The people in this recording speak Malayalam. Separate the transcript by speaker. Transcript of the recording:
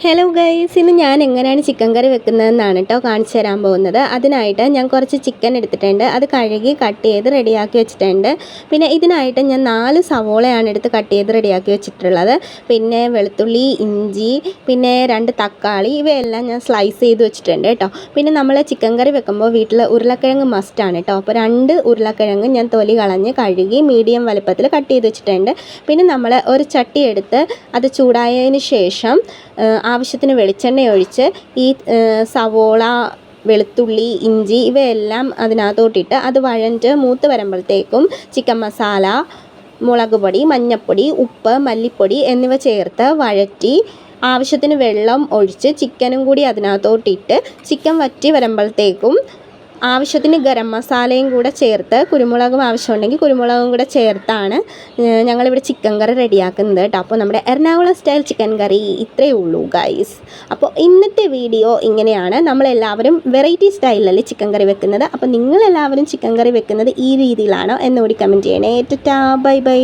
Speaker 1: ഹലോ ഗൈസ്, ഇന്ന് ഞാൻ എങ്ങനെയാണ് ചിക്കൻ കറി വെക്കുന്നതെന്നാണ് കേട്ടോ കാണിച്ചു തരാൻ പോകുന്നത്. അതിനായിട്ട് ഞാൻ കുറച്ച് ചിക്കൻ എടുത്തിട്ടുണ്ട്. അത് കഴുകി കട്ട് ചെയ്ത് റെഡിയാക്കി വെച്ചിട്ടുണ്ട്. പിന്നെ ഇതിനായിട്ട് ഞാൻ 4 സവോളയാണ് എടുത്ത് കട്ട് ചെയ്ത് റെഡിയാക്കി വെച്ചിട്ടുള്ളത്. പിന്നെ വെളുത്തുള്ളി, ഇഞ്ചി, പിന്നെ 2 തക്കാളി, ഇവയെല്ലാം ഞാൻ സ്ലൈസ് ചെയ്ത് വെച്ചിട്ടുണ്ട് കേട്ടോ. പിന്നെ നമ്മൾ ചിക്കൻ കറി വെക്കുമ്പോൾ വീട്ടിൽ ഉരുളക്കിഴങ്ങ് മസ്റ്റാണ് കേട്ടോ. അപ്പോൾ 2 ഉരുളക്കിഴങ്ങ് ഞാൻ തൊലി കളഞ്ഞ് കഴുകി മീഡിയം വലുപ്പത്തിൽ കട്ട് ചെയ്ത് വെച്ചിട്ടുണ്ട്. പിന്നെ നമ്മൾ ഒരു ചട്ടി എടുത്ത് അത് ചൂടായതിന് ശേഷം ആവശ്യത്തിന് വെളിച്ചെണ്ണ ഒഴിച്ച് ഈ സവോള, വെളുത്തുള്ളി, ഇഞ്ചി ഇവയെല്ലാം അതിനകത്തോട്ടിട്ട് അത് വഴണ്ട് മൂത്ത് വരുമ്പോഴത്തേക്കും ചിക്കൻ മസാല, മുളക് പൊടി, മഞ്ഞൾപ്പൊടി, ഉപ്പ്, മല്ലിപ്പൊടി എന്നിവ ചേർത്ത് വഴറ്റി ആവശ്യത്തിന് വെള്ളം ഒഴിച്ച് ചിക്കനും കൂടി അതിനകത്തോട്ടിട്ട് ചിക്കൻ വറ്റി വരുമ്പോഴത്തേക്കും ആവശ്യത്തിന് ഗരം മസാലയും കൂടെ ചേർത്ത് കുരുമുളകും ആവശ്യമുണ്ടെങ്കിൽ കുരുമുളകും കൂടെ ചേർത്താണ് ഞങ്ങളിവിടെ ചിക്കൻ കറി റെഡിയാക്കുന്നത് കേട്ടോ. അപ്പോൾ നമ്മുടെ എറണാകുളം സ്റ്റൈൽ ചിക്കൻ കറി ഇത്രയേ ഉള്ളൂ ഗൈസ്. അപ്പോൾ ഇന്നത്തെ വീഡിയോ ഇങ്ങനെയാണ്. നമ്മളെല്ലാവരും വെറൈറ്റി സ്റ്റൈലിലല്ലേ ചിക്കൻ കറി വെക്കുന്നത്. അപ്പോൾ നിങ്ങളെല്ലാവരും ചിക്കൻ കറി വെക്കുന്നത് ഈ രീതിയിലാണോ എന്നുകൂടി കമൻറ്റ് ചെയ്യണേ. Tata, bye bye.